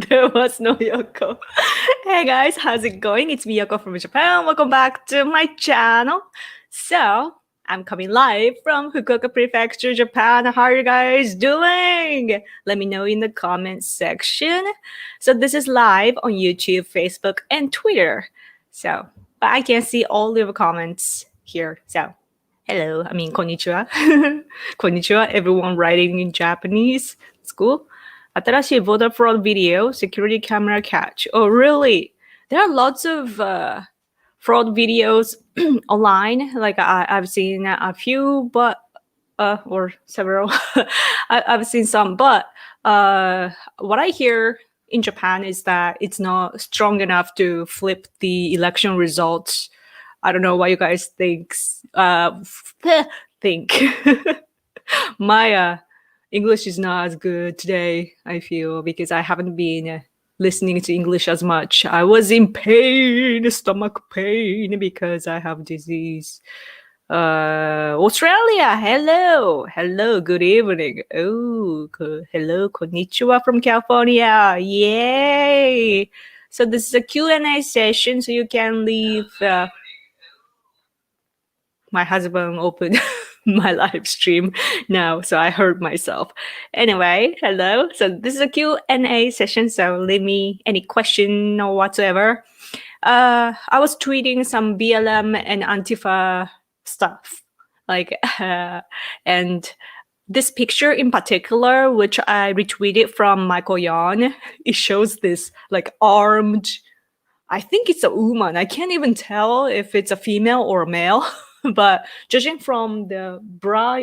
There was no Yoko. Hey guys, how's it going? It's me, Yoko from Japan. Welcome back to my channel. So, I'm coming live from Fukuoka Prefecture, Japan. How are you guys doing? Let me know in the comments section. So, this is live on YouTube, Facebook, and Twitter. So, but I can see all your comments here. So, hello. I mean, konnichiwa. Konnichiwa, everyone writing in Japanese. It's cool. 新しい voter fraud video, security camera catch. Oh, really? There are lots of fraud videos online. Like I've seen a few, but or several. I've seen some, but what I hear in Japan is that it's not strong enough to flip the election results. I don't know what you guys think. My English is not as good today, I feel, because I haven't been listening to English as much. I was in pain, stomach pain, because I have disease. Australia, hello, good evening. Oh, hello, konnichiwa from California. Yay! So this is a Q&A session, so you can leave. My husband opened my live stream now, so I heard myself. Anyway, hello. So this is a Q&A session, so leave me any question or whatsoever. I was tweeting some BLM and Antifa stuff, and this picture in particular, which I retweeted from Michael Yon, it shows this armed, I think it's a woman. I can't even tell if it's a female or a male. But judging from the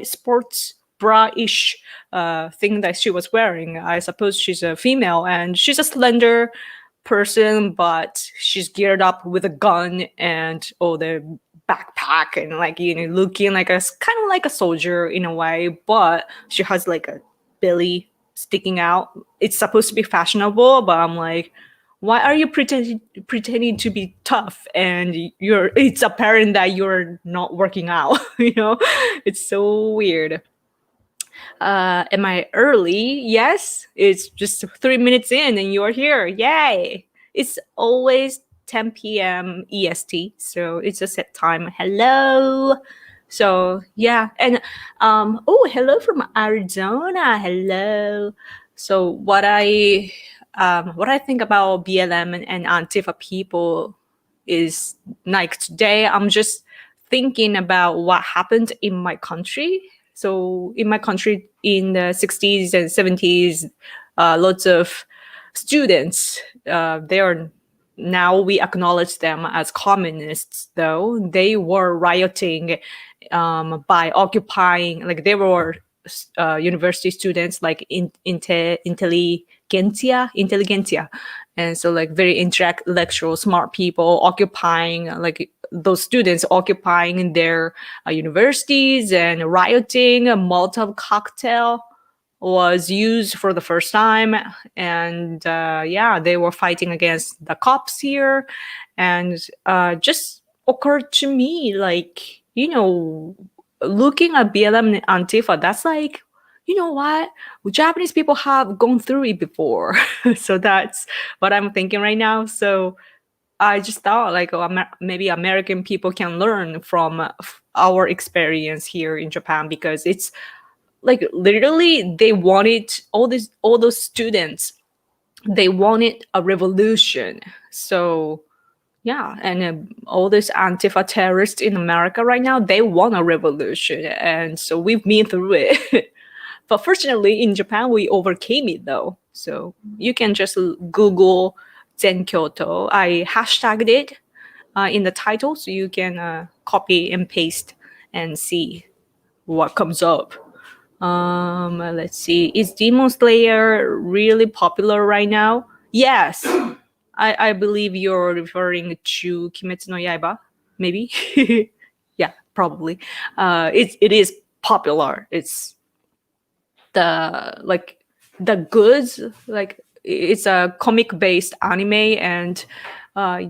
sports bra-ish thing that she was wearing, I suppose she's a female, and she's a slender person, but she's geared up with a gun and the backpack and looking like kind of like a soldier in a way, but she has a belly sticking out. It's supposed to be fashionable, but I'm like, why are you pretending to be tough and it's apparent that you're not working out? It's so weird. Am I early? Yes, it's just 3 minutes in and you're here. Yay! It's always 10 p.m. EST, so it's a set time. Hello. So yeah, and hello from Arizona. Hello. So what I think about BLM and Antifa people is today I'm just thinking about what happened in my country. So in my country in the 60s and 70s, lots of students, now we acknowledge them as communists, though. They were rioting by occupying, they were university students, intelligentsia, and so very intellectual, smart people occupying, those students occupying their universities and rioting. A Molotov cocktail was used for the first time, and they were fighting against the cops here, and just occurred to me, looking at BLM and Antifa, that's you know what? Japanese people have gone through it before. So that's what I'm thinking right now. So I just thought maybe American people can learn from our experience here in Japan, because it's literally they wanted all those students, they wanted a revolution. So yeah, and all these Antifa terrorists in America right now, they want a revolution, and so we've been through it. But fortunately, in Japan, we overcame it, though. So you can just Google Zen Kyoto. I hashtagged it in the title, so you can copy and paste and see what comes up. Let's see. Is Demon Slayer really popular right now? Yes. I believe you're referring to Kimetsu no Yaiba, maybe. Yeah, probably. It is popular. It's the goods, like it's a comic based anime, and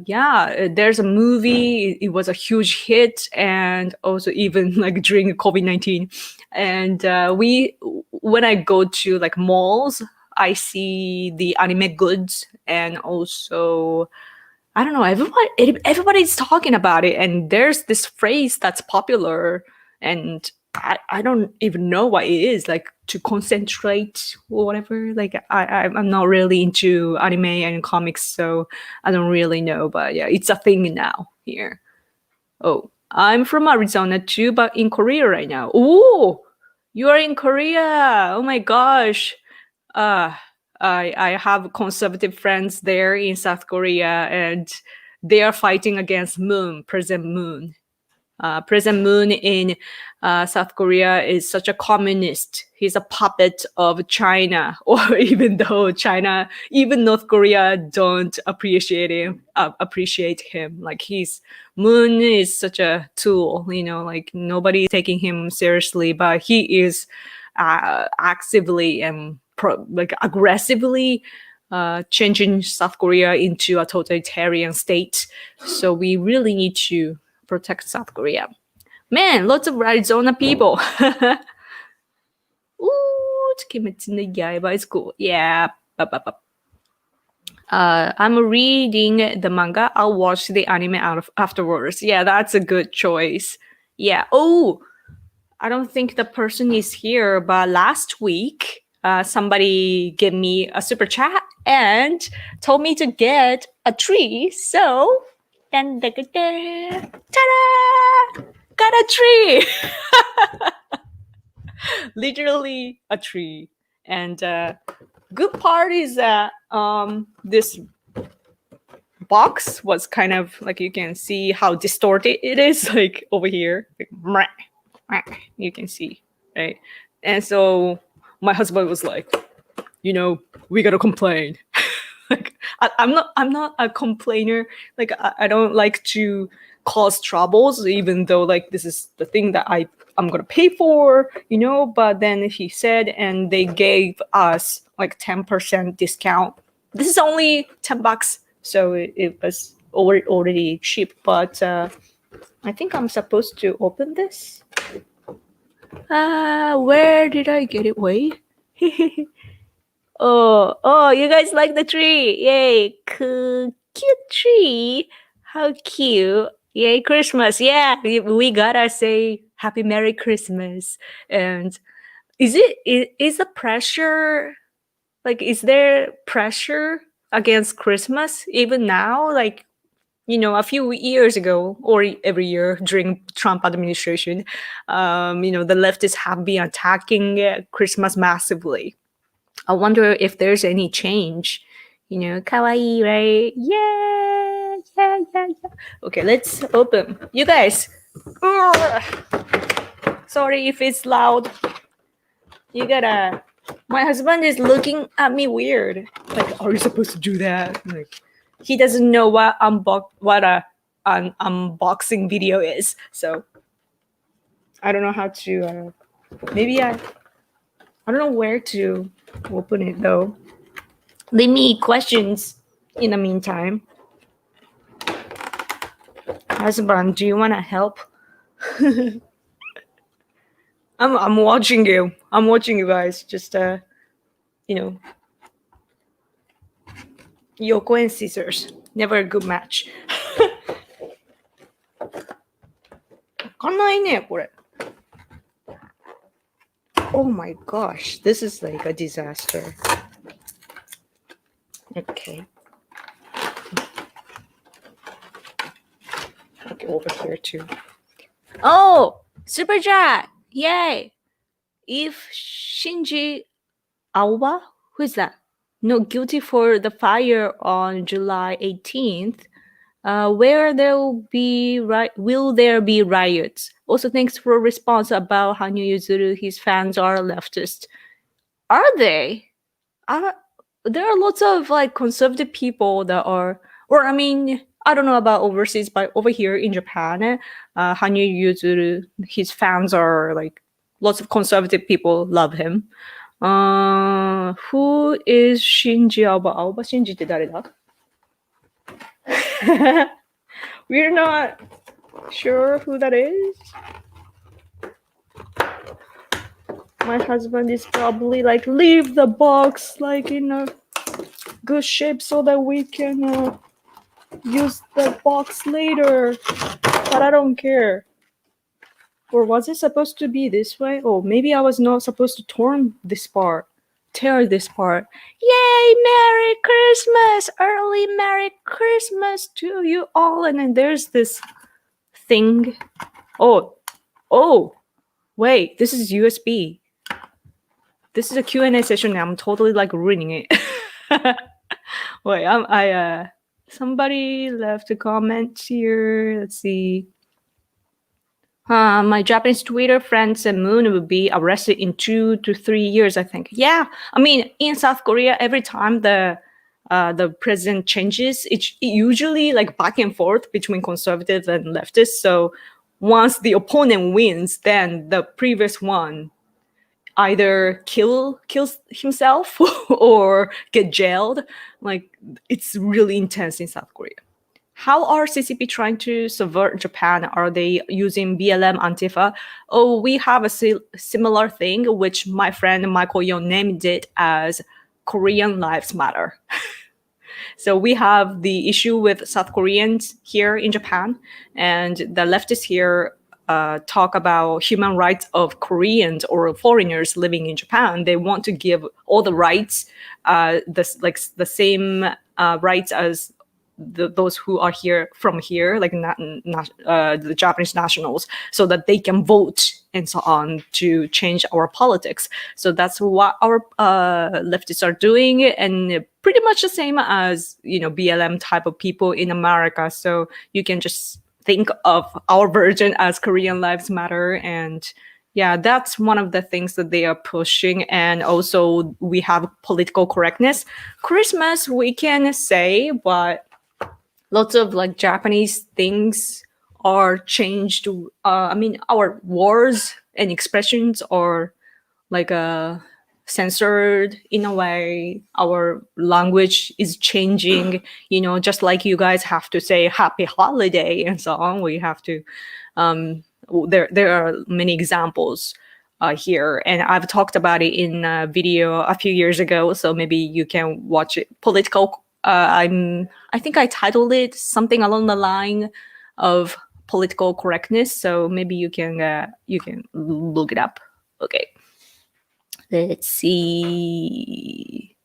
yeah, there's a movie. It was a huge hit, and also even like during COVID-19. And when I go to like malls, I see the anime goods, and also I don't know, everybody's talking about it, and there's this phrase that's popular, and I don't even know what it is, like to concentrate or whatever. Like I'm not really into anime and comics, so I don't really know. But yeah, it's a thing now here. Oh, I'm from Arizona too, but in Korea right now. Oh, you are in Korea. Oh my gosh. Uh, I have conservative friends there in South Korea, and they are fighting against President Moon. President Moon in South Korea is such a communist. He's a puppet of China, or even North Korea don't appreciate him. Like Moon is such a tool, like nobody is taking him seriously, but he is actively and aggressively changing South Korea into a totalitarian state. So we really need to protect South Korea. Man, lots of Arizona people. Ooh, Kimetsu no Yaiba is cool. Yeah. I'm reading the manga. I'll watch the anime afterwards. Yeah, that's a good choice. Yeah. Oh, I don't think the person is here, but last week, somebody gave me a super chat and told me to get a tree. So, ta-da! Got a tree! Literally a tree. And good part is that this box was kind of like, you can see how distorted it is, like over here. Like, you can see, right? And so my husband was like, we gotta complain. Like I'm not a complainer. Like I don't like to cause troubles, even though like this is the thing that I'm gonna pay for, But then he said, and they gave us like 10% discount. This is only $10, so it was already cheap. But I think I'm supposed to open this. Where did I get it? Wait. Oh, you guys like the tree. Yay. Cute tree. How cute. Yay, Christmas. Yeah, we gotta say Happy Merry Christmas. And is the pressure, like, is there pressure against Christmas even now? Like, a few years ago, or every year during Trump administration, the leftists have been attacking Christmas massively. I wonder if there's any change. Kawaii, right? Yeah. Okay, let's open. You guys. Sorry if it's loud. My husband is looking at me weird. Like, are you supposed to do that? Like, he doesn't know what an unboxing video is. So I don't know how to. Maybe I don't know where to open it though. Leave me questions in the meantime. Husband, do you want to help? I'm watching you. I'm watching you guys. Just Yoko and scissors. Never a good match. 開かないね、これ。Oh my gosh, this is like a disaster. Okay. Okay, over here too. Oh, super chat! Yay! If Shinji Aoba, who is that? Not guilty for the fire on July 18th, will there be riots? Also, thanks for a response about Hanyu Yuzuru. His fans are leftist. Are they? there are lots of like conservative people that are, or I mean, I don't know about overseas, but over here in Japan, Hanyu Yuzuru, his fans are like lots of conservative people love him. Who is Shinji Aoba? Aoba Shinji って誰だ? We're not sure who that is. My husband is probably like, leave the box like in a good shape so that we can use the box later. But I don't care. Or was it supposed to be this way? Oh, maybe I was not supposed to tear this part. Yay, Merry Christmas! Early Merry Christmas to you all. And then there's this thing. Oh, wait, this is USB. This is a Q&A session now. I'm totally like ruining it. Wait, somebody left a comment here. Let's see. My Japanese Twitter friend said Moon will be arrested in 2 to 3 years, I think. Yeah, I mean, in South Korea, every time the president changes, it's usually like back and forth between conservatives and leftists. So once the opponent wins, then the previous one either kills himself or get jailed. Like, it's really intense in South Korea. How are CCP trying to subvert Japan? Are they using BLM Antifa? Oh, we have a similar thing, which my friend Michael Young named it as Korean Lives Matter. So we have the issue with South Koreans here in Japan, and the leftists here talk about human rights of Koreans or foreigners living in Japan. They want to give all the rights, the same rights as those who are here from here, like the Japanese nationals, so that they can vote and so on to change our politics. So that's what our leftists are doing, and pretty much the same as BLM type of people in America. So you can just think of our version as Korean Lives Matter, and yeah, that's one of the things that they are pushing. And also we have political correctness. Christmas we can say, but lots of like Japanese things are changed. I mean, our words and expressions are like censored in a way. Our language is changing, just like you guys have to say happy holiday and so on. We have to, there are many examples here, and I've talked about it in a video a few years ago, so maybe you can watch it. Political I think I titled it something along the line of political correctness. So maybe you can look it up. Okay, let's see.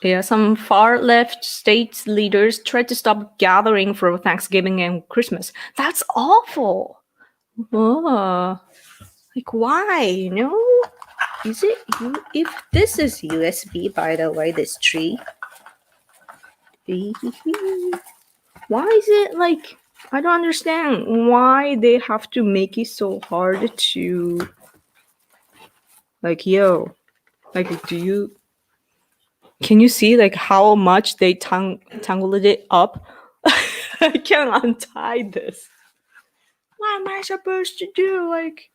Yeah, some far left state leaders tried to stop gathering for Thanksgiving and Christmas. That's awful. Oh, like why? Is it? If this is USB, by the way, this tree. Why is it like, I don't understand why they have to make it so hard to like, like, can you see like how much they tangled it up? I can't untie this. What am I supposed to do? Like,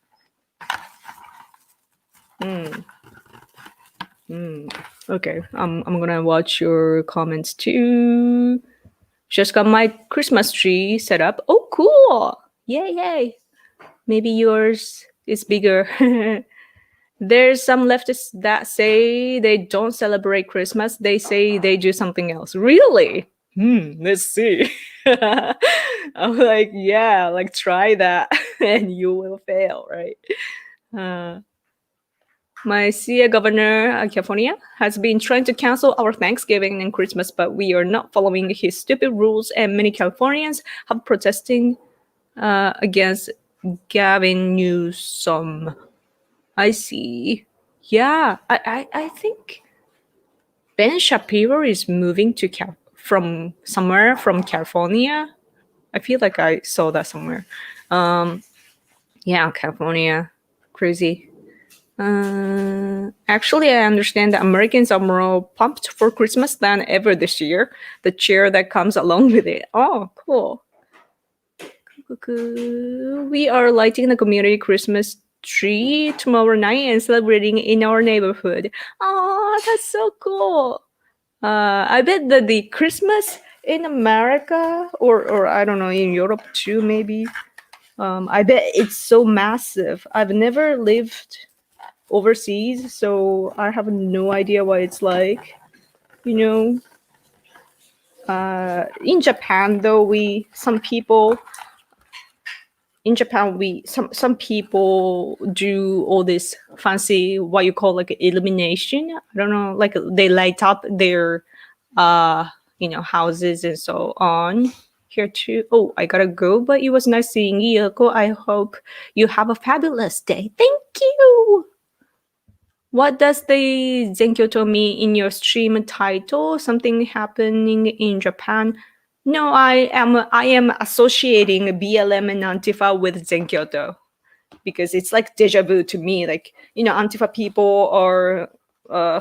okay, I'm gonna watch your comments too. Just got my Christmas tree set up. Oh, cool! Yay! Maybe yours is bigger. There's some leftists that say they don't celebrate Christmas. They say they do something else. Really? Let's see. I'm like, yeah, like try that and you will fail, right? My CA governor, California, has been trying to cancel our Thanksgiving and Christmas, but we are not following his stupid rules, and many Californians have protesting against Gavin Newsom. I see. Yeah, I think Ben Shapiro is moving to from California. I feel like I saw that somewhere. Yeah, California, crazy. Actually, I understand that Americans are more pumped for Christmas than ever this year. The cheer that comes along with it. Oh, cool. We are lighting the community Christmas tree tomorrow night and celebrating in our neighborhood. Oh, that's so cool. I bet that the Christmas in America or I don't know, in Europe too, maybe. I bet it's so massive. I've never lived overseas, so I have no idea what it's like. You know, in Japan though, some people do all this fancy what you call like illumination. I don't know, like they light up their houses and so on. Here too. Oh, I gotta go, but it was nice seeing you, Yoko. I hope you have a fabulous day. Thank you. What does the Zenkyoto mean in your stream title? Something happening in Japan? No, I am associating BLM and Antifa with Zenkyoto because it's like deja vu to me. Like, Antifa people are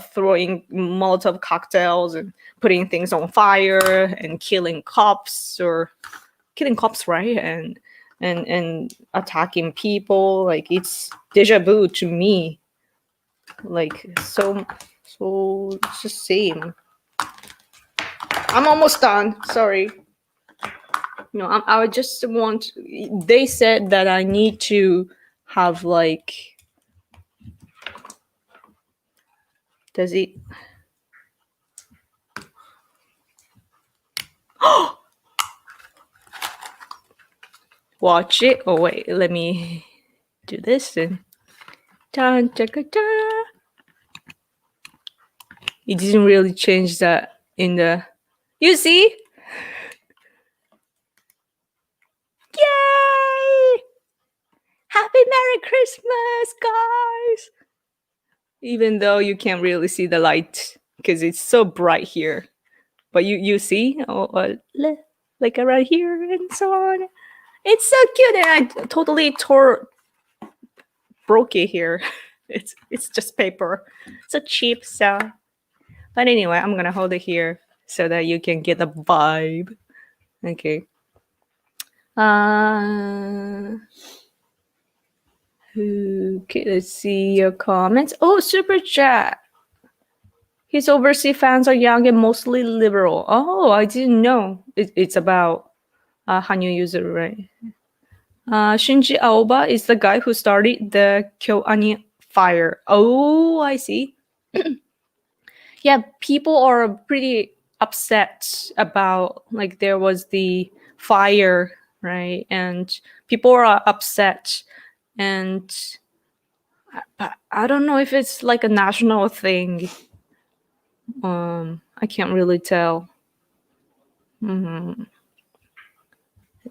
throwing Molotov cocktails and putting things on fire and killing cops, right? And attacking people. Like, it's deja vu to me. Like, so it's the same. I'm almost done. Sorry. I just want. They said that I need to have like. Does it? Watch it. Oh wait, let me do this and. It didn't really change that in the. You see? Yay! Happy Merry Christmas, guys! Even though you can't really see the light because it's so bright here, but you see, like around here and so on. It's so cute, and I totally broke it here. It's just paper, so cheap. So, but anyway, I'm gonna hold it here so that you can get the vibe. Okay. Okay, let's see your comments. Oh, super chat. His overseas fans are young and mostly liberal. Oh, I didn't know. It's about Hanyu user, right? Shinji Aoba is the guy who started the Kyoani fire. Oh, I see. Yeah, people are pretty upset about, like, there was the fire, right? And people are upset. And I don't know if it's like a national thing. I can't really tell. Let's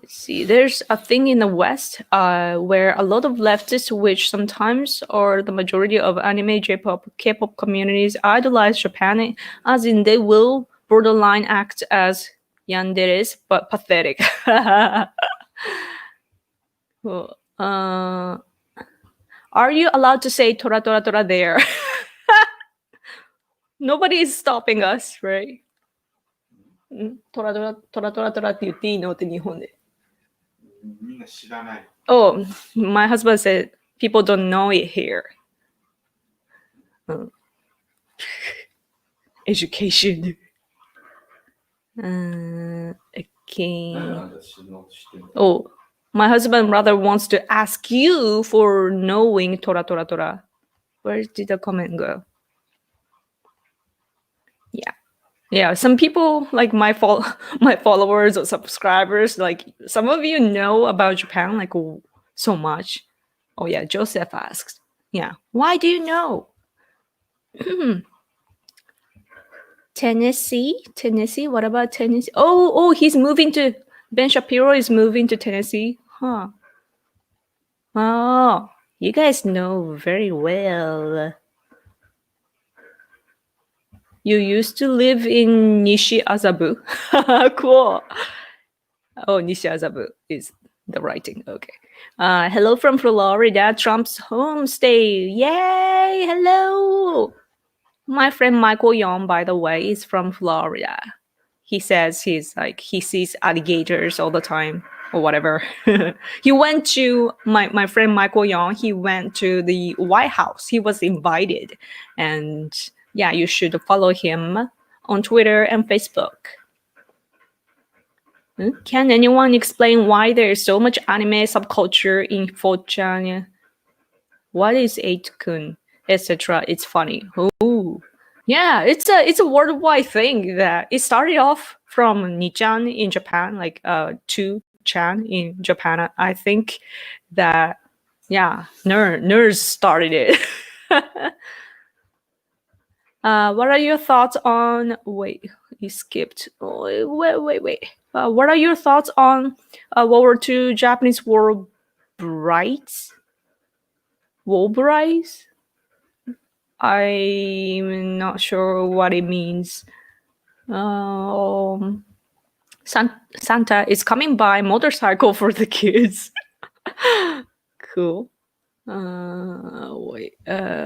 see. There's a thing in the West where a lot of leftists, which sometimes are the majority of anime, J-pop, K-pop communities, idolize Japan, as in they will borderline act as yanderes, but pathetic. Well, are you allowed to say tora tora tora there? Nobody is stopping us, right? トラトラトラトラトラって言っていいのって日本で。みんな知らない。Oh, my husband said people don't know it here. Education. Okay. Oh, my husband rather wants to ask you for knowing tora tora tora. Where did the comment go? Yeah, some people, like my followers or subscribers, like some of you know about Japan like so much. Oh yeah, Joseph asks. Yeah, why do you know? Tennessee? What about Tennessee? Oh, he's moving to Ben Shapiro is moving to Tennessee. Huh. Oh, you guys know very well. You used to live in Nishi Azabu. Cool. Oh, Nishi Azabu is the writing. Okay. Hello from Florida, Trump's home state. Yay! Hello. My friend Michael Young, by the way, is from Florida. He says he sees alligators all the time or whatever. He went to my friend Michael Young. He went to the White House. He was invited, and yeah, you should follow him on Twitter and Facebook. Can anyone explain why there is so much anime subculture in 4chan? What is 8kun, etc.? It's funny. Oh, yeah, it's a worldwide thing that it started off from Nichan in Japan, like 2chan in Japan. I think that nerds started it. What are your thoughts on? Wait, you skipped. Wait. What are your thoughts on World War II Japanese war brights? War brights? I'm not sure what it means. Santa is coming by motorcycle for the kids. Cool.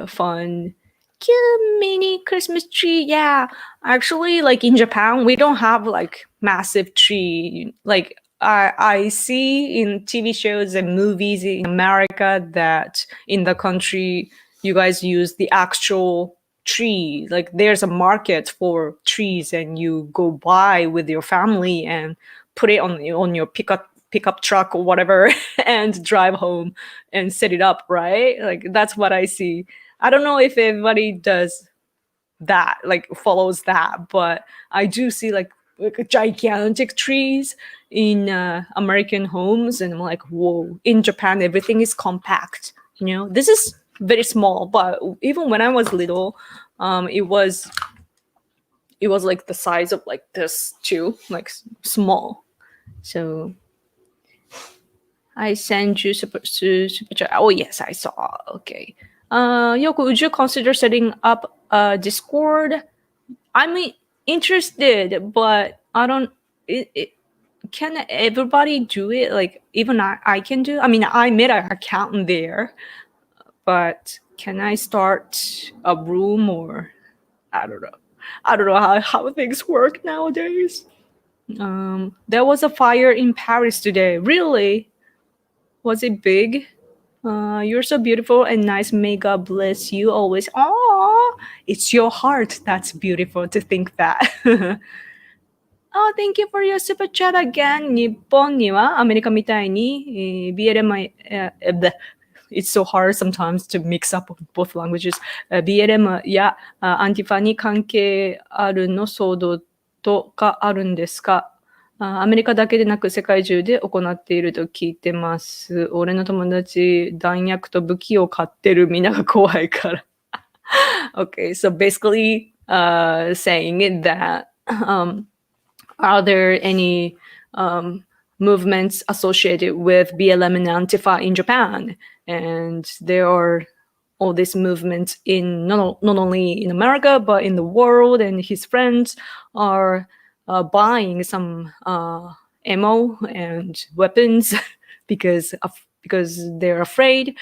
Fun. Cute mini Christmas tree. Yeah, actually, like in Japan, we don't have like massive tree. Like I see in TV shows and movies in America that in the country you guys use the actual tree. Like there's a market for trees, and you go buy with your family and put it on your pickup truck or whatever and drive home and set it up, right? Like that's what I see. I don't know if everybody does that, like follows that, but I do see like gigantic trees in American homes, and I'm like, whoa. In Japan, everything is compact. This is very small, but even when I was little, it was like the size of like this too, like small. So I sent you super chat. Oh yes, I saw. Okay. Yoko, would you consider setting up a Discord? I'm interested, but I don't. Can everybody do it? Like even I can do. I mean, I made an account there, but can I start a room or I don't know. I don't know how things work nowadays. There was a fire in Paris today. Really? Was it big? You're so beautiful and nice. May God bless you always. Aww, it's your heart that's beautiful to think that. Oh, thank you for your super chat again. 日本にはアメリカみたいに、BLM、It's so hard sometimes to mix up both languages. BLM やアンティファに関係あるの騒動とかあるんですか？アメリカだけでなく世界中で行っていると聞いてます。俺の友達、弾薬と武器を買ってる。みんなが怖いから。Okay, so basically saying that are there any movements associated with BLM and Antifa in Japan? And there are all these movements in not only in America, but in the world, and his friends are buying some ammo and weapons because they're afraid.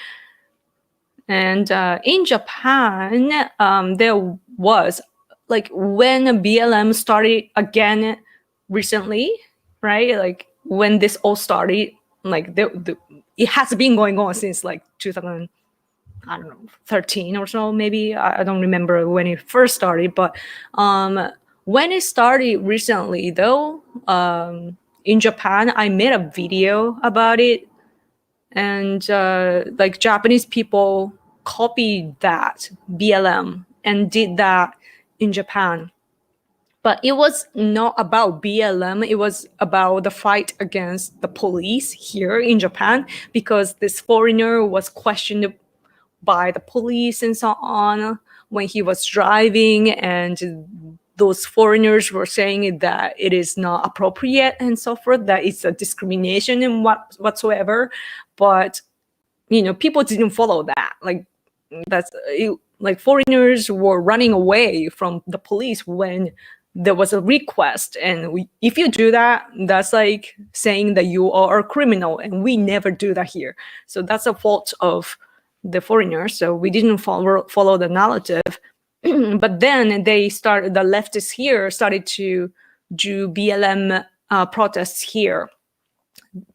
And in Japan, there was like when BLM started again recently, right? Like when this all started, like it has been going on since like 2013 or so, maybe. I don't remember when it first started, but when it started recently, though, in Japan, I made a video about it, and like Japanese people copied that BLM and did that in Japan. But it was not about BLM. It was about the fight against the police here in Japan, because this foreigner was questioned by the police and so on when he was driving, and those foreigners were saying that it is not appropriate and so forth, that it's a discrimination and whatsoever. But people didn't follow that. Like that's like foreigners were running away from the police when there was a request, and if you do that, that's like saying that you are a criminal, and we never do that here. So that's a fault of the foreigners. So we didn't follow the narrative. But then the leftists here started to do BLM protests here.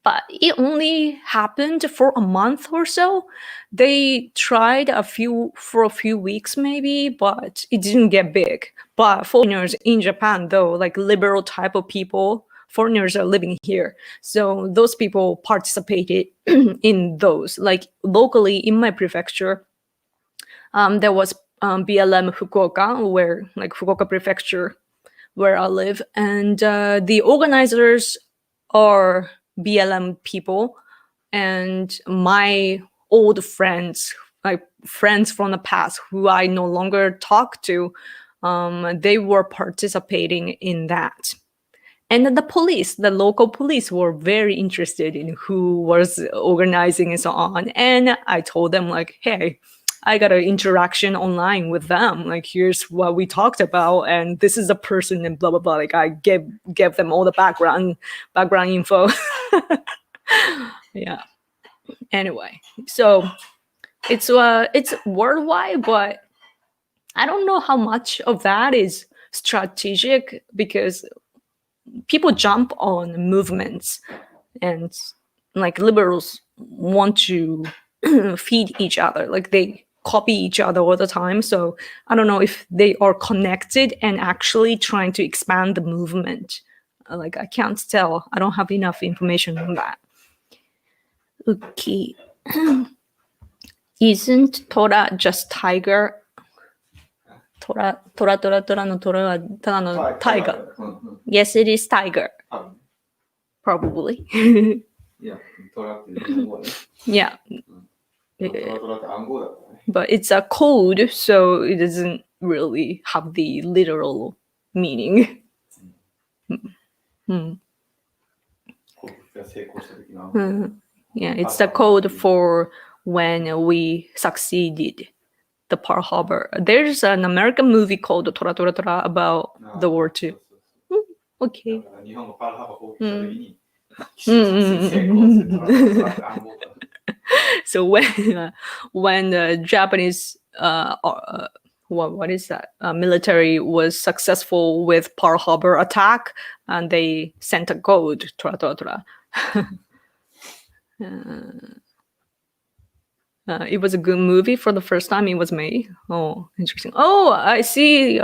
But it only happened for a month or so. They tried for a few weeks maybe, but it didn't get big. But foreigners in Japan, though, like liberal type of people, foreigners are living here. So those people participated in those. Like locally in my prefecture, there was BLM Fukuoka, where like Fukuoka prefecture, where I live. And the organizers are BLM people, and my old friends, like friends from the past who I no longer talk to, they were participating in that. And the local police were very interested in who was organizing and so on. And I told them like, hey, I got an interaction online with them. Like, here's what we talked about, and this is the person, and blah blah blah. Like, I gave them all the background info. Yeah. Anyway, so it's worldwide, but I don't know how much of that is strategic, because people jump on movements, and like liberals want to feed each other. Like they copy each other all the time. So I don't know if they are connected and actually trying to expand the movement. Like I can't tell. I don't have enough information on that. Okay. Isn't Tora just tiger? Tora no Tora wa tada no tiger. Yes, it is tiger. Probably. Yeah. Toraって日本語ね。Yeah. トラって暗号だからね。But it's a code, so it doesn't really have the literal meaning. Yeah, it's the code for when we succeeded the Pearl Harbor. There's an American movie called Tora Tora Tora about the War II. Okay. 日本がパールハーバー攻撃した時に、成功するトラって暗号だ。So when the Japanese what is that military was successful with Pearl Harbor attack, and they sent a code, Tora Tora Tora. It was a good movie for the first time it was made. Oh, interesting. Oh, I see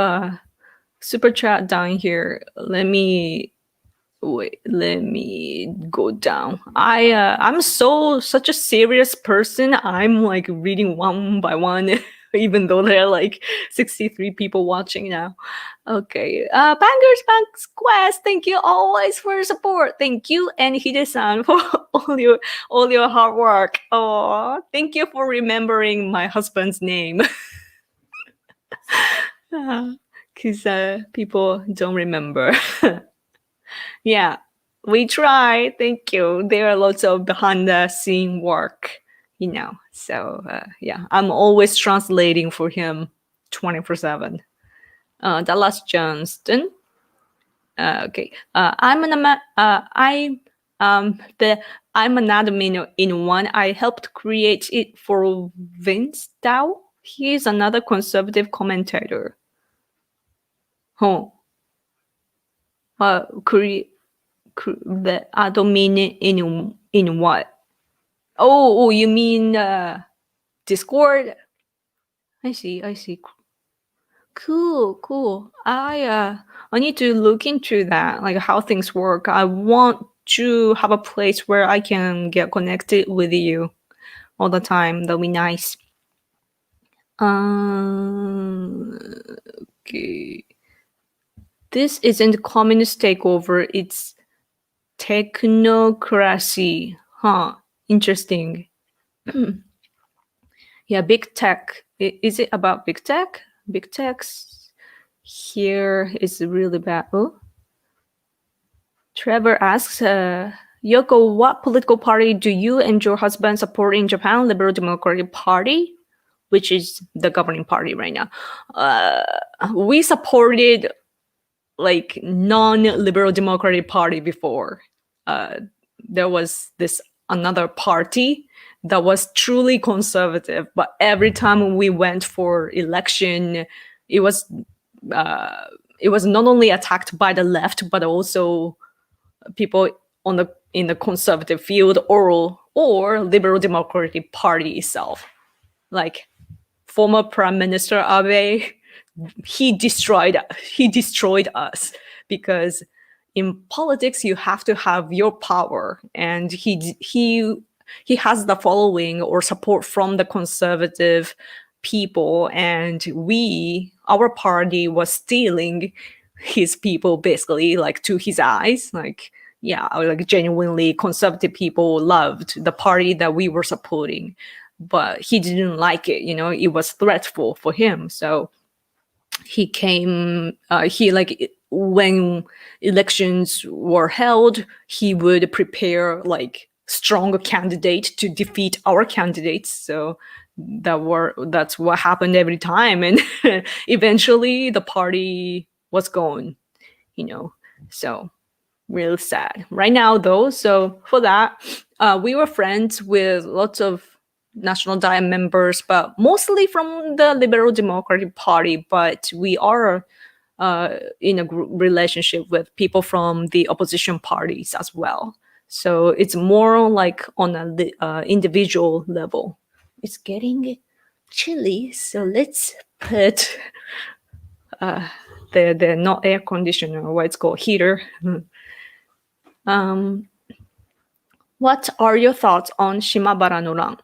super chat down here. Let me go down. I'm such a serious person. I'm like reading one by one, even though there are like 63 people watching now. Okay. Bangers Banks Quest, thank you always for your support. Thank you, and Hide-san, for all your hard work. Oh, thank you for remembering my husband's name. Because people don't remember. Yeah, we try. Thank you. There are lots of behind the scene work, So yeah, I'm always translating for him 24/7. Dallas Johnston. Okay. I'm an admin in one. I helped create it for Vince Dow. He's another conservative commentator. The admin in what? Oh, you mean Discord? I see. Cool. I need to look into that, like how things work. I want to have a place where I can get connected with you all the time. That'll be nice. Okay. This isn't communist takeover, it's technocracy. Interesting. Yeah, big tech. Is it about big tech? Big techs here is really bad. Oh. Trevor asks, Yoko, what political party do you and your husband support in Japan? Liberal Democratic Party, which is the governing party right now. We supported like non-liberal democratic party before. There was this another party that was truly conservative, but every time we went for election, it was not only attacked by the left, but also people in the conservative field or liberal democratic party itself. Like former Prime Minister Abe, he destroyed us because in politics you have to have your power, and he has the following or support from the conservative people, and our party was stealing his people basically, like to his eyes. Like, yeah, like genuinely conservative people loved the party that we were supporting, but he didn't like it, it was threatful for him. So he came when elections were held, he would prepare like stronger candidate to defeat our candidates. So that's what happened every time, and eventually the party was gone, so really sad right now though. So for that, we were friends with lots of National Diet members, but mostly from the Liberal Democratic Party. But we are in a relationship with people from the opposition parties as well. So it's more like on an individual level. It's getting chilly, so let's put the not air conditioner, what it's called, heater. What are your thoughts on Shimabara no Ran?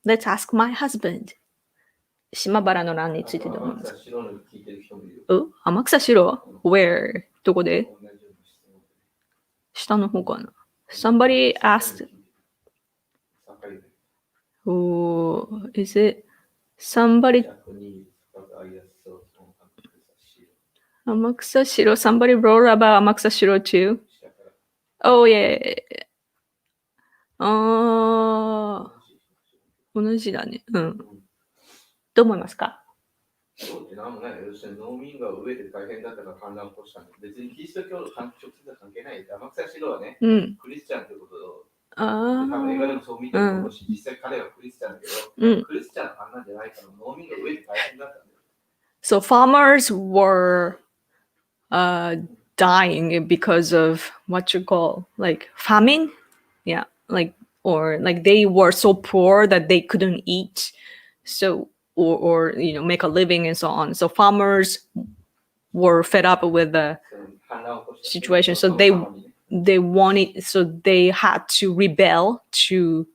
Let's ask my husband. 島原の乱についてどう思いますか？天草四郎 Where? どこで？下の方かな。Somebody asked, oh, is it somebody? 天草四郎 Somebody wrote about 天草四郎 too? Oh, yeah. 同じだね。どう思いますか？そうってなんもない。要するに農民が飢えて大変だったから反乱を起こしたんで、別にキリスト教と直接は関係ない。天草四郎はね、クリスチャンということを、多分映画でもそう見てると思うし、実際彼はクリスチャンだけど、クリスチャンの反乱じゃないから農民が飢えて大変だったんだよ。So farmers were dying because of what you call like famine, yeah, like or like they were so poor that they couldn't eat, so or make a living and so on. So farmers were fed up with the situation, so they wanted, so they had to rebel to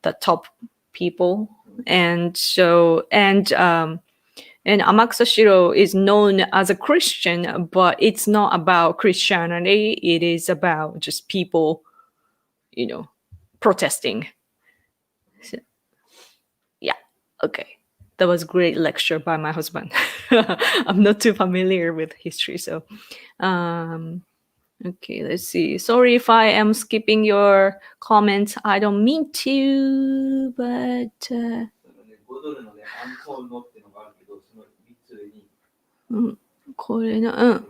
the top people, and Amakusa Shiro is known as a Christian, but it's not about Christianity. It is about just people, protesting. So, yeah, okay. That was a great lecture by my husband. I'm not too familiar with history, so okay, let's see. Sorry if I am skipping your comments. I don't mean to, but これな、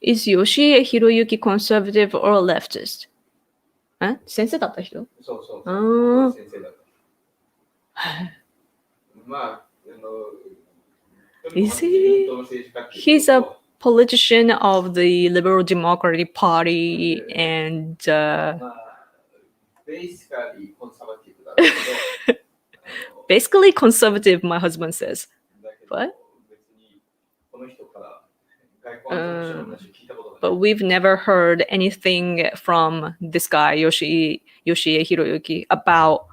Is Yoshie Hiroyuki conservative or leftist? 先生だった人？そう。先生だった。まあ、Is he? He's a politician of the Liberal Democratic Party and basically conservative だけど basically conservative, my husband says. What? But we've never heard anything from this guy, Yoshie Hiroyuki, about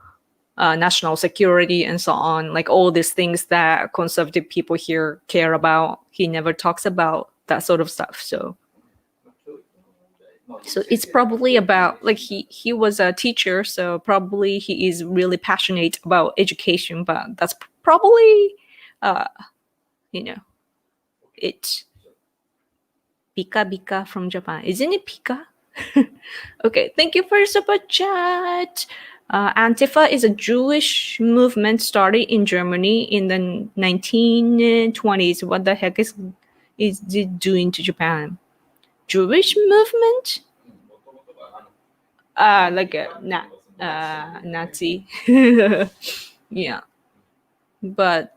national security and so on. Like all these things that conservative people here care about. He never talks about that sort of stuff. So it's probably about, like, he was a teacher, so probably he is really passionate about education, but that's probably it. Pika Bika from Japan. Isn't it Pika? Okay, thank you for your super chat. Antifa is a Jewish movement started in Germany in the 1920s. What the heck is it doing to Japan? Jewish movement? Like a Nazi. Yeah. But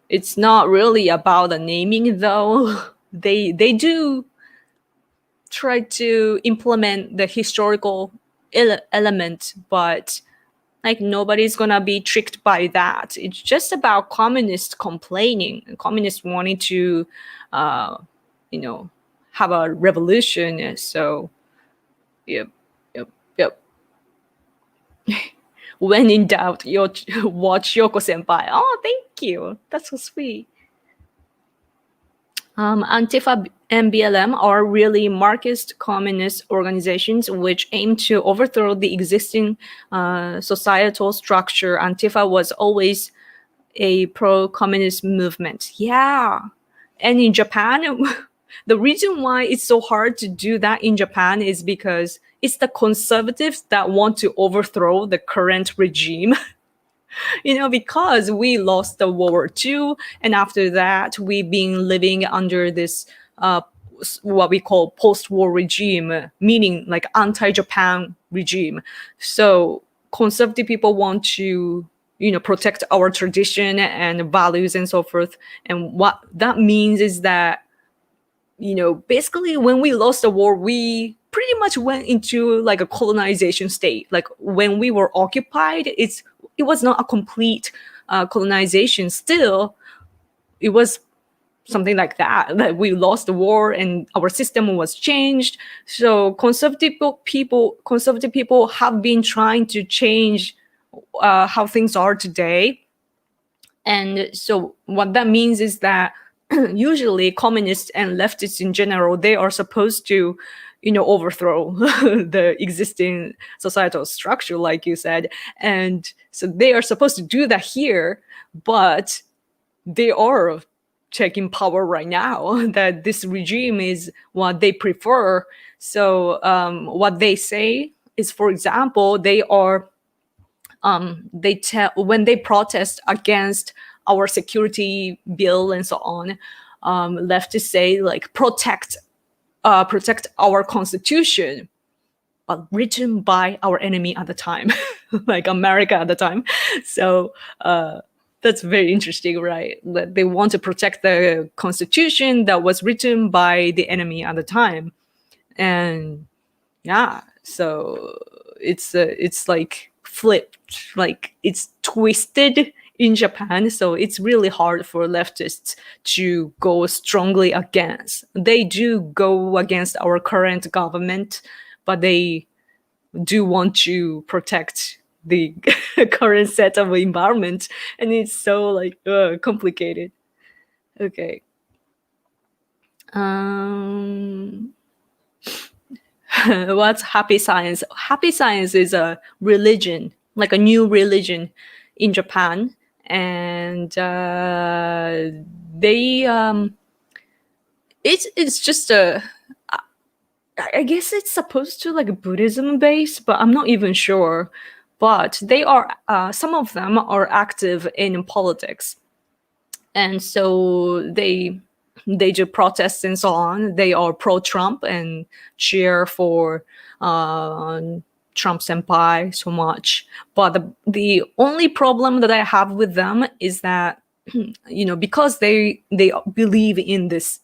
it's not really about the naming, though. They do try to implement the historical element, but like nobody's gonna be tricked by that. It's just about communists complaining, communists wanting to have a revolution. So yep. When in doubt, watch Yoko senpai. Oh, thank you, that's so sweet. Antifa and BLM are really Marxist communist organizations which aim to overthrow the existing societal structure. Antifa was always a pro-communist movement. Yeah. And in Japan, the reason why it's so hard to do that in Japan is because it's the conservatives that want to overthrow the current regime. Because we lost the World War II, and after that, we've been living under this what we call post-war regime, meaning like anti-Japan regime. So conservative people want to, protect our tradition and values and so forth. And what that means is that, basically when we lost the war, we pretty much went into like a colonization state. Like when we were occupied, it was not a complete colonization. Still, it was something like that we lost the war and our system was changed. So conservative people have been trying to change how things are today. And so what that means is that usually communists and leftists in general, they are supposed to overthrow the existing societal structure, like you said. And so they are supposed to do that here, but they are taking power right now, that this regime is what they prefer. So what they say is, for example, they are when they protest against our security bill and so on, leftists say like protect our constitution, but written by our enemy at the time, like America at the time. So that's very interesting, right? That they want to protect the constitution that was written by the enemy at the time. And yeah, so it's like flipped, like it's twisted in Japan. So it's really hard for leftists to go strongly against. They do go against our current government, but they do want to protect the current set of environment. And it's so like complicated. Okay. What's happy science? Happy science is a religion, like a new religion in Japan. And it's just I guess it's supposed to like Buddhism based, but I'm not even sure. But they are some of them are active in politics, and so they do protests and so on. They are pro-Trump and cheer for Trump senpai so much. But the only problem that I have with them is that because they believe in this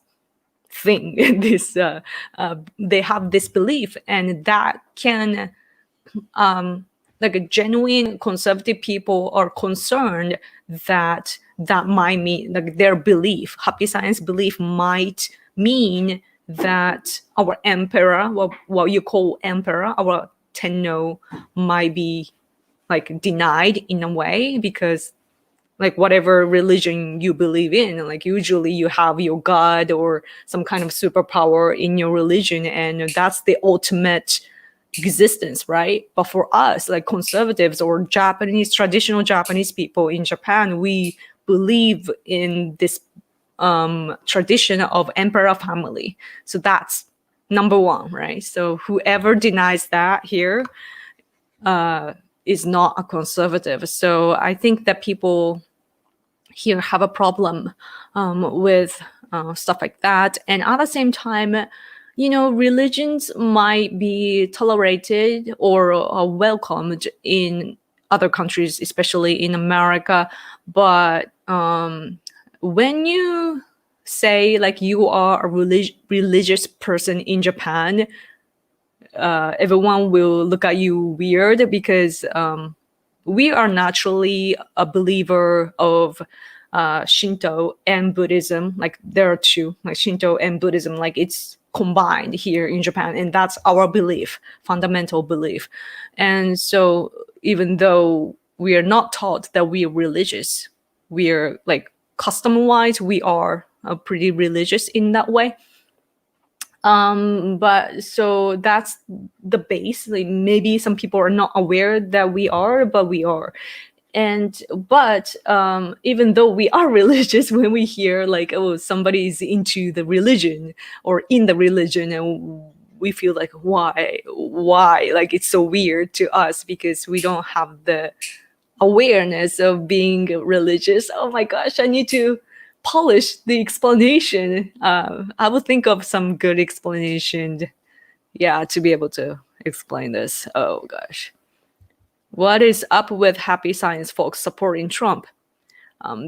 thing, this they have this belief, and that can like a genuine conservative people are concerned that might mean like their belief, happy science belief, might mean that our emperor, what you call emperor, our Tenno, might be like denied in a way, because like whatever religion you believe in, like usually you have your god or some kind of superpower in your religion, and that's the ultimate existence, right? But for us, like conservatives or traditional Japanese people in Japan, we believe in this tradition of emperor family. So that's number one, right? So whoever denies that here, is not a conservative. So I think that people here have a problem with stuff like that. And at the same time, religions might be tolerated or welcomed in other countries, especially in America. But when you say like you are a religious person in Japan, everyone will look at you weird because we are naturally a believer of Shinto and Buddhism. Like there are two, like Shinto and Buddhism, like it's combined here in Japan, and that's our belief, fundamental belief. And so even though we are not taught that we are religious, we are like custom-wise, we are pretty religious in that way. But so that's the base. Like maybe some people are not aware that we are, but we are. But even though we are religious, when we hear like, oh, somebody is into the religion or in the religion, and we feel like, why? Like it's so weird to us because we don't have the awareness of being religious. Oh my gosh, I need to polish the explanation. I will think of some good explanation, to be able to explain this. Oh gosh. What is up with happy science folks supporting Trump?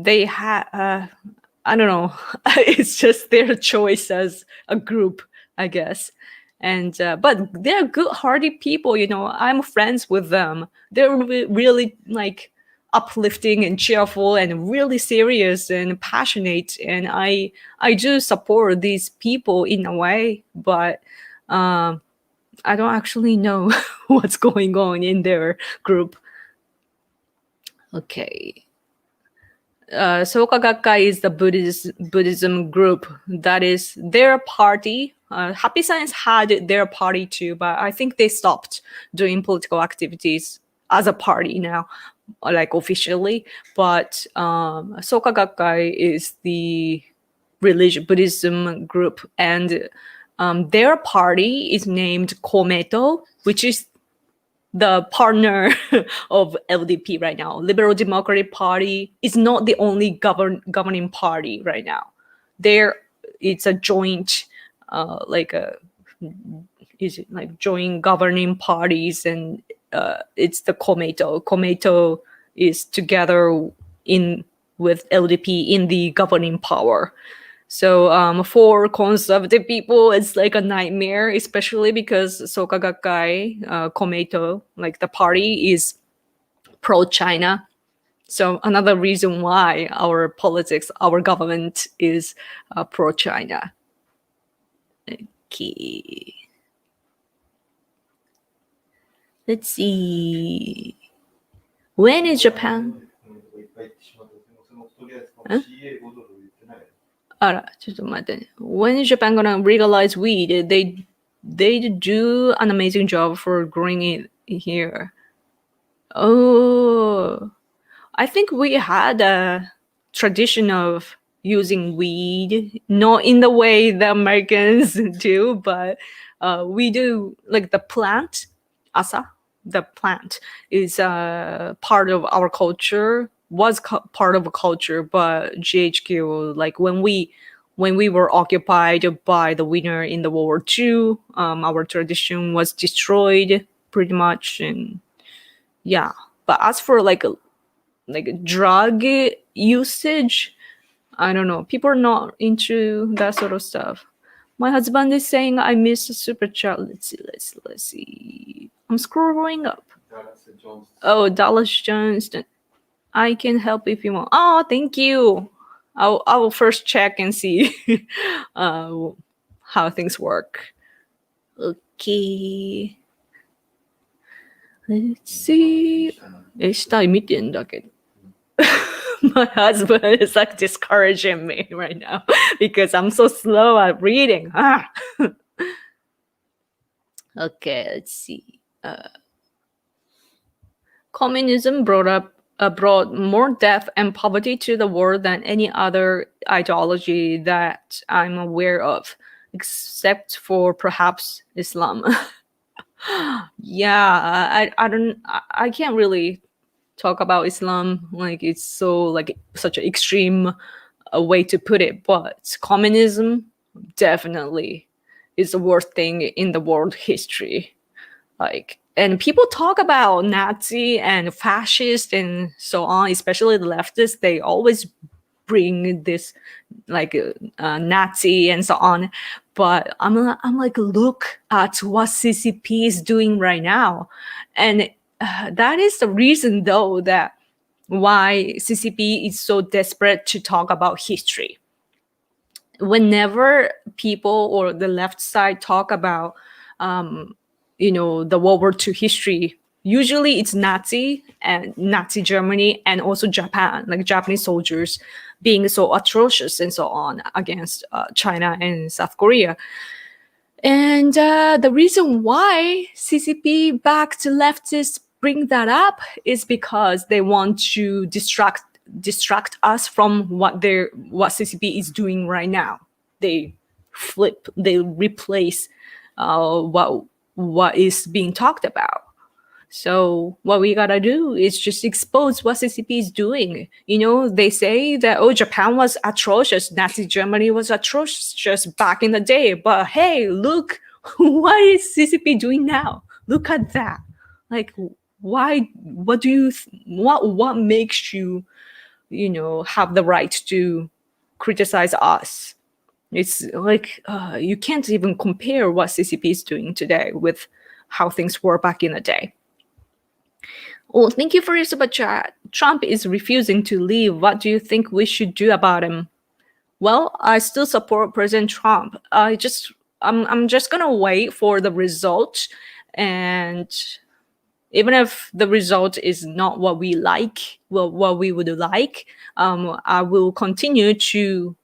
They had, I don't know, it's just their choice as a group, I guess. And but they're good-hearted people, I'm friends with them. They're really like uplifting and cheerful and really serious and passionate. And I do support these people in a way, but I don't actually know what's going on in their group. Okay. Soka Gakkai is the Buddhism group. That is their party. Happy Science had their party too, but I think they stopped doing political activities as a party now, like officially. But Soka Gakkai is the Buddhism group, and their party is named Komeito, which is the partner of LDP right now. Liberal Democratic Party is not the only governing party right now. It's a joint, joint governing parties, and it's the Komeito. Komeito is together with LDP in the governing power. So for conservative people, it's like a nightmare, especially because Soka Gakkai, Komeito, like the party is pro-China. So another reason why our politics, our government is pro-China. Okay. Let's see. When is Japan? Huh? When is Japan gonna legalize weed? They do an amazing job for growing it here. Oh, I think we had a tradition of using weed, not in the way the Americans do, but we do. Like the plant, asa, the plant is part of our culture. Was part of a culture, but GHQ, like when we were occupied by the winner in the World War II, our tradition was destroyed pretty much, and yeah. But as for like drug usage, I don't know. People are not into that sort of stuff. My husband is saying I miss Super Chat. Let's see. I'm scrolling up. Oh, Dallas Johnston. I can help if you want. Oh, thank you. I will first check and see how things work. Okay. Let's see. 下見てんだけど。My husband is like discouraging me right now because I'm so slow at reading. Okay, let's see. Communism brought more death and poverty to the world than any other ideology that I'm aware of, except for perhaps Islam. Yeah, I can't really talk about Islam. Like it's so like such an extreme way to put it, but communism definitely is the worst thing in the world history. Like, and people talk about Nazi and fascist and so on, especially the leftists. They always bring this like Nazi and so on. But I'm like, look at what CCP is doing right now, and that is the reason, though, that why CCP is so desperate to talk about history. Whenever people or the left side talk about the World War II history, usually it's Nazi Germany and also Japan, like Japanese soldiers being so atrocious and so on against China and South Korea. And the reason why CCP backed leftists bring that up is because they want to distract us from what CCP is doing right now. They replace what is being talked about. So what we gotta do is just expose what CCP is doing. They say that, Japan was atrocious, Nazi Germany was atrocious back in the day, but hey, look, what is CCP doing now? Look at that. Like, why? What makes you, have the right to criticize us? It's like you can't even compare what CCP is doing today with how things were back in the day. Oh, thank you for your super chat. Trump is refusing to leave. What do you think we should do about him? Well, I still support President Trump. I'm just gonna wait for the result, and even if the result is not what we like, what we would like, I will continue to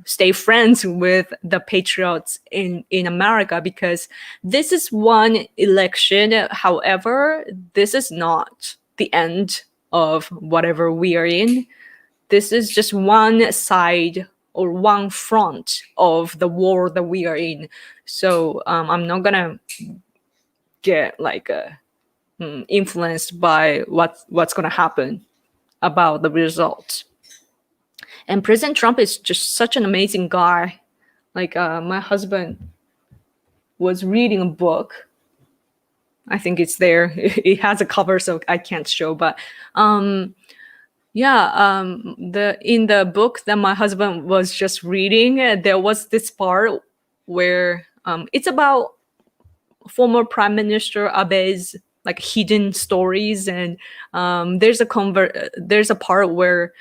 stay friends with the patriots in America, because this is one election. However, this is not the end of whatever we are in. This is just one side or one front of the war that we are in. So I'm not gonna get like influenced by what's gonna happen about the results. And President Trump is just such an amazing guy. Like my husband was reading a book. I think it's there. It has a cover, so I can't show. But in the book that my husband was just reading, there was this part where it's about former Prime Minister Abe's like hidden stories, and there's a part where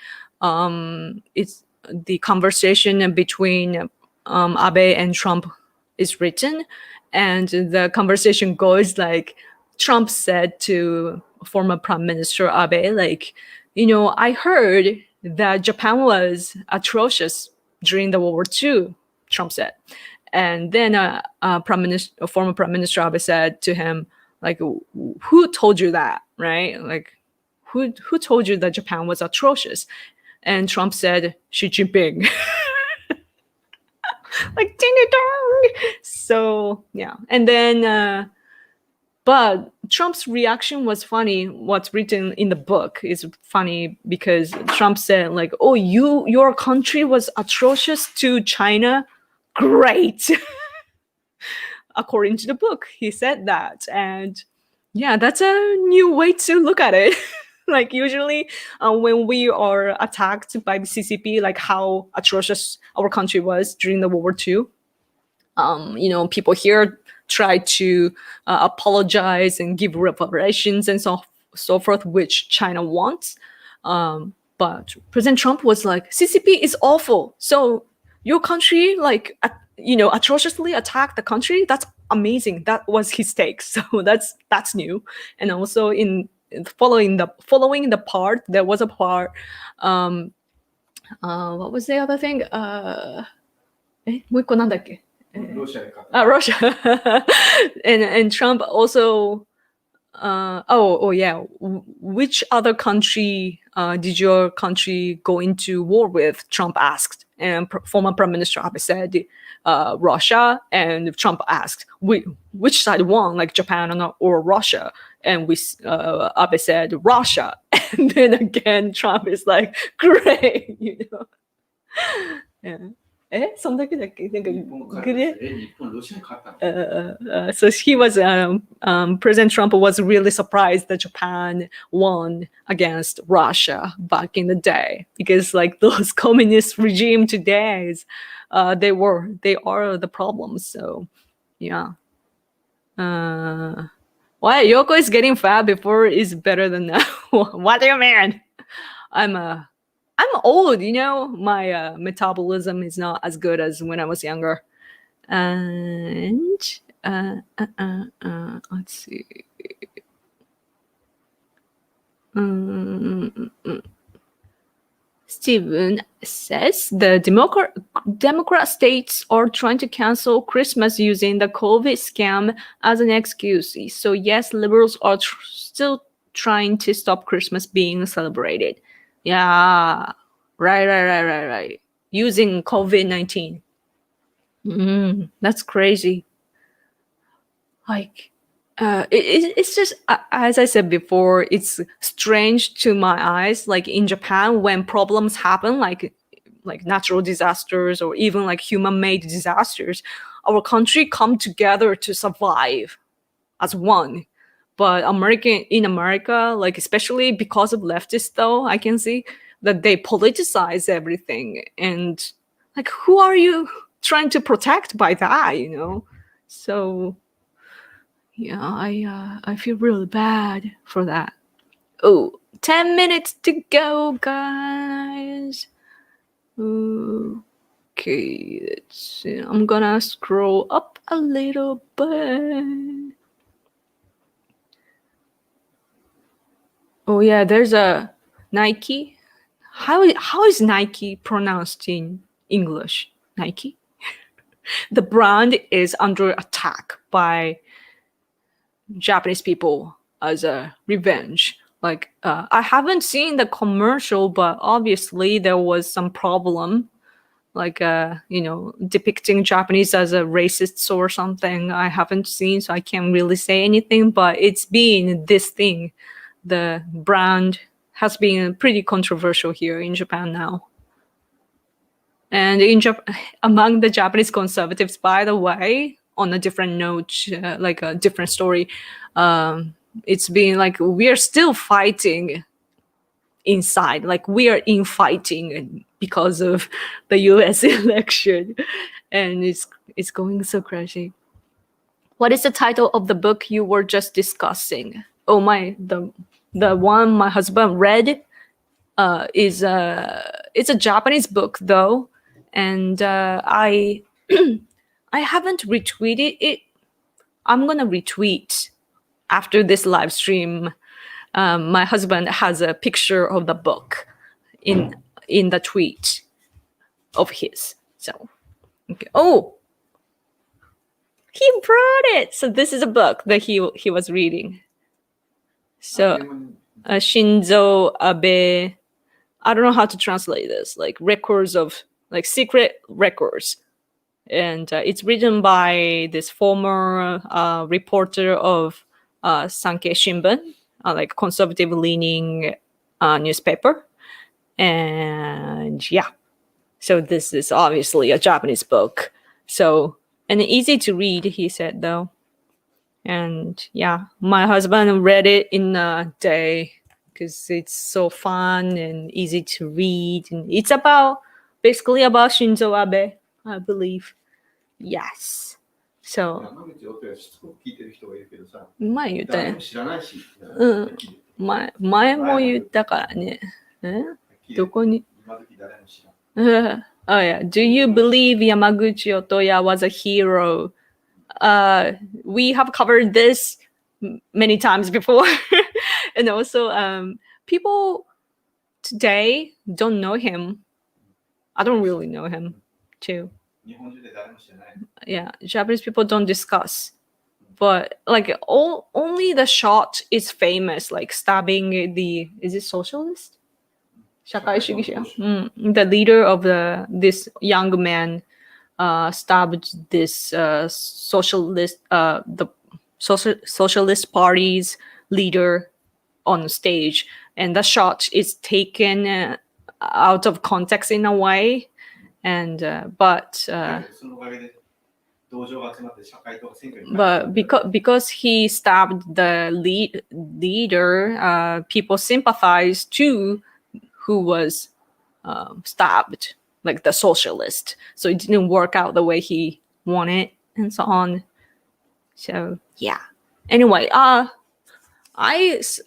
it's the conversation between Abe and Trump is written, and the conversation goes like, Trump said to former Prime Minister Abe, like, I heard that Japan was atrocious during the World War II, Trump said. And then former Prime Minister Abe said to him, like, who told you that, right? Like, who told you that Japan was atrocious? And Trump said, Xi Jinping. Like, ding it dong. So, yeah. And then, but Trump's reaction was funny. What's written in the book is funny because Trump said, like, oh, your country was atrocious to China? Great. According to the book, he said that. And yeah, that's a new way to look at it. Like usually when we are attacked by the CCP, like how atrocious our country was during the World War II, people here try to apologize and give reparations and so forth, which China wants. But President Trump was like, CCP is awful. So your country, like, atrociously attacked the country. That's amazing. That was his take. So that's new. And also in following the part, there was a part. What was the other thing? もう一個なんだっけ? Russia. and Trump also. Yeah. Which other country did your country go into war with? Trump asked. And former Prime Minister Abe said Russia, and Trump asked, which side won, like Japan or Russia? And Abe said Russia. And then again, Trump is like, great, you know. Yeah. そんだけだっけなんかSo he was, President Trump was really surprised that Japan won against Russia back in the day, because like those communist regime today, they are the problem. So yeah. Why Yoko is getting fat before is better than now? What do you mean? I'm old, you know, my metabolism is not as good as when I was younger. And let's see. Steven says the Democrat states are trying to cancel Christmas using the COVID scam as an excuse. So yes, liberals are still trying to stop Christmas being celebrated. Yeah, right. Using COVID-19. That's crazy. Like, it's just, as I said before, it's strange to my eyes. Like in Japan, when problems happen, like natural disasters or even like human-made disasters, our country come together to survive as one. But in America, like especially because of leftists, though, I can see that they politicize everything. And like, who are you trying to protect by that, you know? So yeah, I feel really bad for that. Oh, 10 minutes to go, guys. Okay, let's see. I'm gonna scroll up a little bit. Oh yeah, there's a Nike. How is Nike pronounced in English? Nike? The brand is under attack by Japanese people as a revenge. Like, I haven't seen the commercial, but obviously there was some problem, like, you know, depicting Japanese as a racist or something. I haven't seen, so I can't really say anything, but it's been this thing. The brand has been pretty controversial here in Japan now. And among the Japanese conservatives, by the way, on a different note, like a different story, it's been like we are still fighting inside, like we are infighting because of the US election, and it's going so crazy. What is the title of the book you were just discussing? Oh the one my husband read it's a Japanese book though, and I haven't retweeted it. I'm gonna retweet after this live stream. My husband has a picture of the book in the tweet of his. So okay. Oh, he brought it. So this is a book that he was reading. So Shinzo Abe, I don't know how to translate this, like records of, like secret records. And it's written by this former reporter of Sankei Shimbun, like conservative leaning newspaper. And yeah, so this is obviously a Japanese book. So, and easy to read, he said though. And yeah, my husband read it in a day because it's so fun and easy to read. And it's basically about Shinzo Abe, I believe. Yes. So 前言ったね。前も言ったからね。どこにOh yeah. Do you believe Yamaguchi Otoya was a hero? We have covered this many times before. And also, people today don't know him. I don't really know him too. Yeah, Japanese people don't discuss. But like only the shot is famous, like stabbing is it socialist? 社会主義者。The leader of this young man stabbed this the socialist party's leader on stage, and the shot is taken out of context in a way, and but because he stabbed the leader, people sympathized to who was stabbed, like the socialist. So it didn't work out the way he wanted, and so on. So yeah. Anyway, I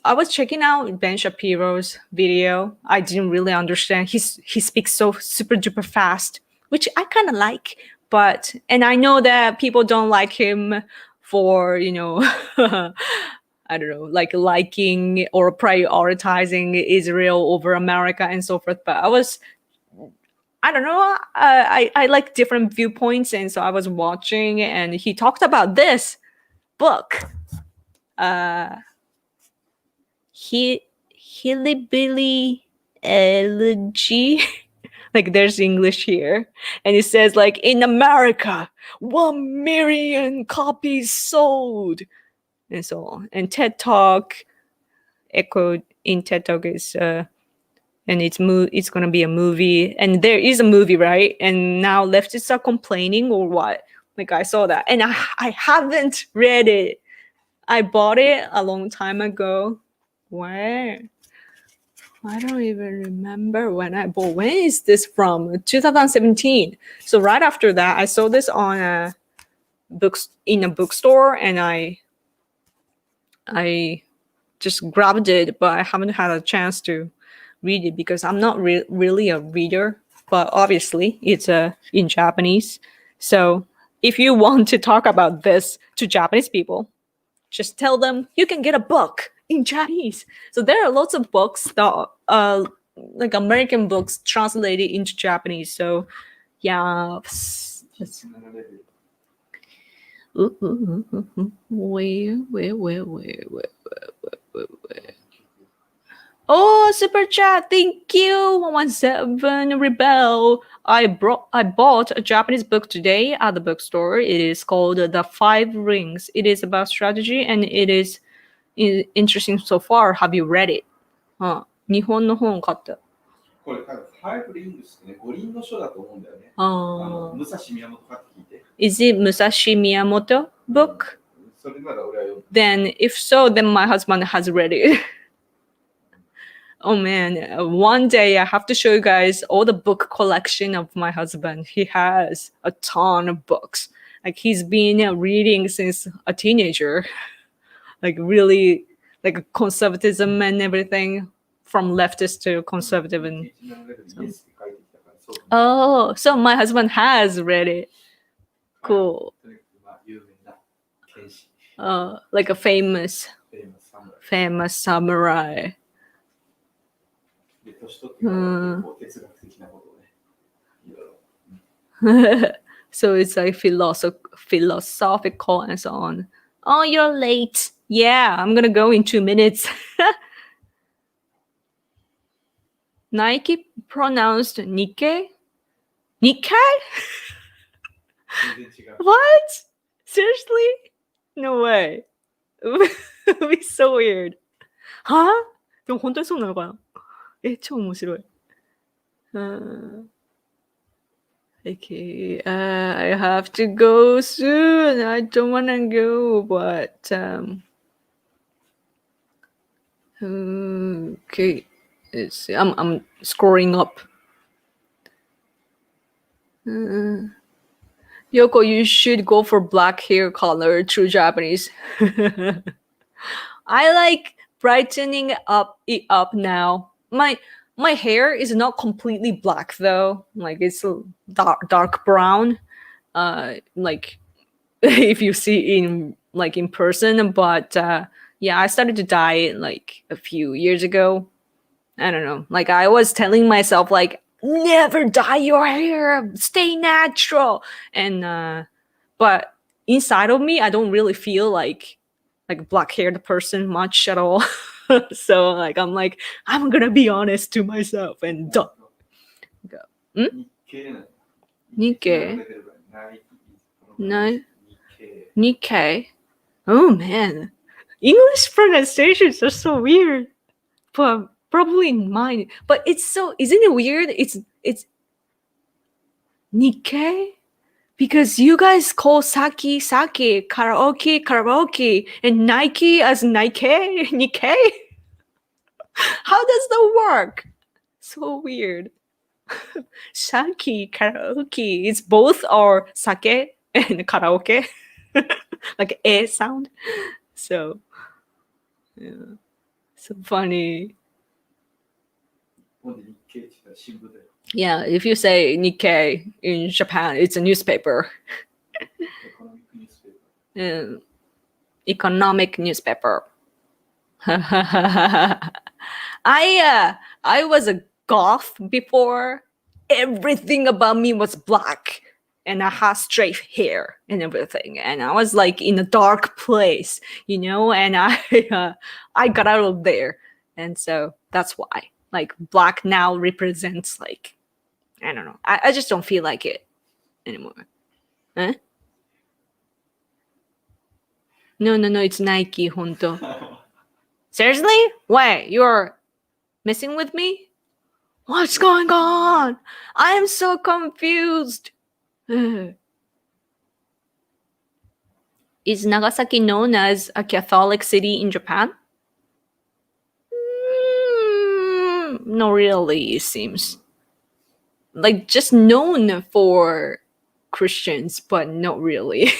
was checking out Ben Shapiro's video. I didn't really understand. He speaks so super duper fast, which I kind of like. And I know that people don't like him for, I don't know, like liking or prioritizing Israel over America and so forth. But I don't know. I like different viewpoints, and so I was watching, and he talked about this book. Hillbilly Elegy. Like there's English here, and it says like in America 1 million copies sold, and so on. And TED Talk echoed in TED Talk is and it's gonna be a movie, and there is a movie, right? And now leftists are complaining or what? Like I saw that, and I haven't read it. I bought it a long time ago. Where? I don't even remember when I bought. When is this from? 2017. So right after that, I saw this on a bookstore, and I just grabbed it, but I haven't had a chance to read it because I'm not really a reader. But obviously, it's in Japanese. So if you want to talk about this to Japanese people, just tell them you can get a book in Chinese. So there are lots of books that like American books translated into Japanese. So yeah. Where? Oh, super chat! Thank you, 117 Rebel. I bought a Japanese book today at the bookstore. It is called The Five Rings. It is about strategy, and it is interesting so far. Have you read it? 日本の本買った。これ多分5 rings ってね、五輪の書だと思うんだよね。武蔵宮本かって聞いて。Is it Musashi Miyamoto book? それなら俺は読んだ。Then, if so, then my husband has read it. Oh man, one day I have to show you guys all the book collection of my husband. He has a ton of books. Like he's been reading since a teenager. Like really, like conservatism and everything, from leftist to conservative. And oh, so my husband has read it. Cool. Like a famous samurai. So it's like philosophical and so on. Oh, you're late. Yeah, I'm gonna go in 2 minutes. Nike pronounced Nikkei? Nikkei? What? Seriously? No way. It would be so weird. Huh? でも本当にそうなのかな? 超面白い。Okay, I have to go soon. I don't want to go, but okay. Let's see. I'm scrolling up. Yoko, you should go for black hair color, true Japanese. I like brightening it up now. My hair is not completely black though. Like it's dark brown. Like if you see in person, but yeah, I started to dye it like a few years ago. I don't know. Like I was telling myself like never dye your hair, stay natural. And but inside of me, I don't really feel like black haired person much at all. So like I'm like, I'm gonna be honest to myself and go. Nikkei. No. Nikkei. Oh man. English pronunciations are so weird. But probably mine. But it's so, isn't it weird? It's Nikkei? Because you guys call sake, sake, karaoke, karaoke, and Nike as Nike, Nikkei? How does that work? So weird. Sake, karaoke, it's both are sake and karaoke. Like a sound. So, yeah. So funny. Yeah, if you say Nikkei in Japan, it's a newspaper. Economic newspaper. I was a goth before. Everything about me was black, and I had straight hair and everything, and I was like in a dark place, you know. And I got out of there, and so that's why. Like black now represents like, I don't know. I just don't feel like it anymore. Huh? No, it's Nike, honto. Seriously? Wait, you're messing with me? What's going on? I am so confused. Is Nagasaki known as a Catholic city in Japan? Not really, it seems. Like just known for Christians, but not really.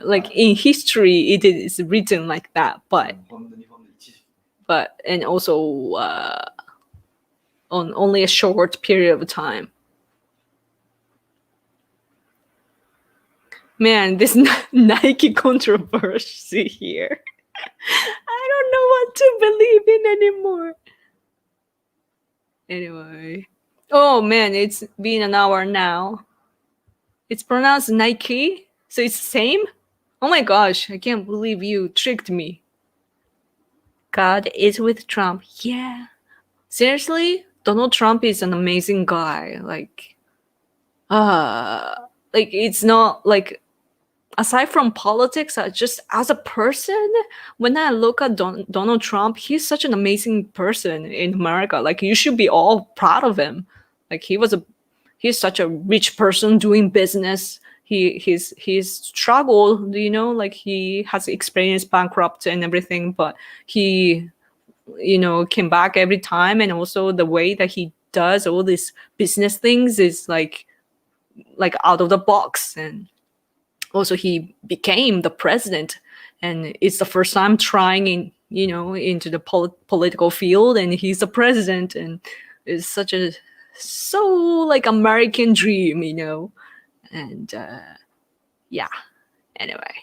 Like in history, it is written like that, but and also on only a short period of time. Man, this Nike controversy here. I don't know what to believe in anymore. Anyway. Oh man, it's been an hour now. It's pronounced Nike, so it's the same? Oh my gosh, I can't believe you tricked me. God is with Trump. Yeah. Seriously? Donald Trump is an amazing guy. Like it's not like, aside from politics, just as a person, when I look at Donald Trump, he's such an amazing person in America. Like you should be all proud of him. Like he's such a rich person doing business. He's struggled, you know, like he has experienced bankrupt and everything, but he, you know, came back every time. And also the way that he does all these business things is like out of the box. And also he became the president, and it's the first time trying in, you know, into the political field, and he's the president, and it's so like American dream, you know. And yeah, anyway.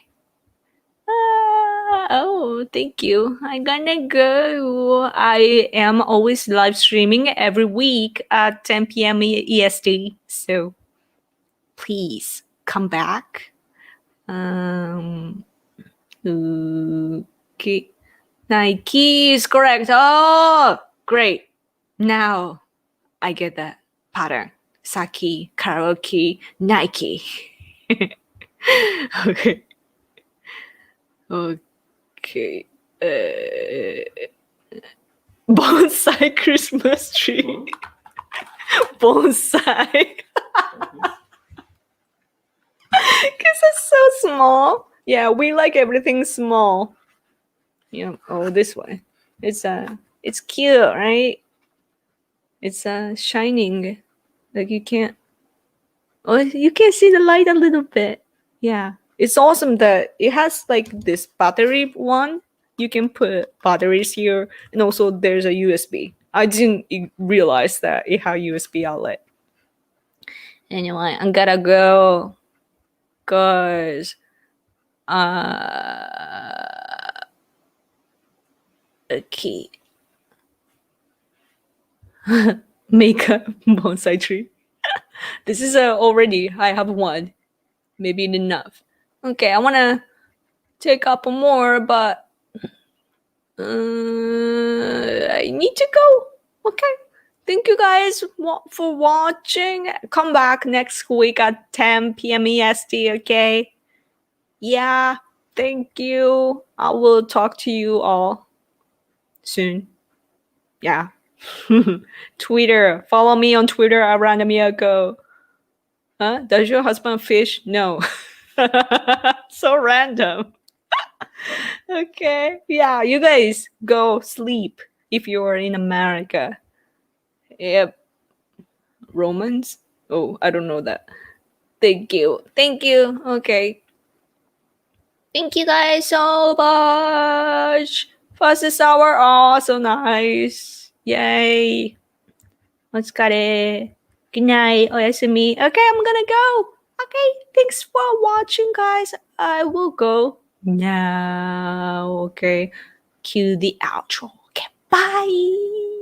Oh, thank you. I'm gonna go. I am always live streaming every week at 10 p.m. EST, so please come back. Okay. Nike is correct. Oh, great. Now I get that pattern. Sake, karaoke, Nike. Okay. Okay. Bonsai Christmas tree. Bonsai. Because it's so small. Yeah, we like everything small. You know, oh, this one. It's cute, right? It's shining. Like you can see the light a little bit. Yeah. It's awesome that it has like this battery one. You can put batteries here, and also there's a USB. I didn't realize that it had a USB outlet. Anyway, I'm gonna go. Cause okay. Make a bonsai tree. This is already, I have one. Maybe enough. Okay, I wanna take up more, but I need to go. Okay. Thank you guys for watching. Come back next week at 10 p.m. EST, okay? Yeah, thank you. I will talk to you all soon. Yeah. Twitter. Follow me on Twitter at Random Yoko. Huh? Does your husband fish? No. So random. Okay. Yeah, you guys go sleep if you're in America. Yep. Romans? Oh, I don't know that. Thank you. Thank you. Okay. Thank you guys so much. Fastest hour. Oh, so nice. Yay. お疲れ. Good night. おやすみ. Okay, I'm gonna go. Okay, thanks for watching, guys. I will go now. Okay. Cue the outro. Okay, bye.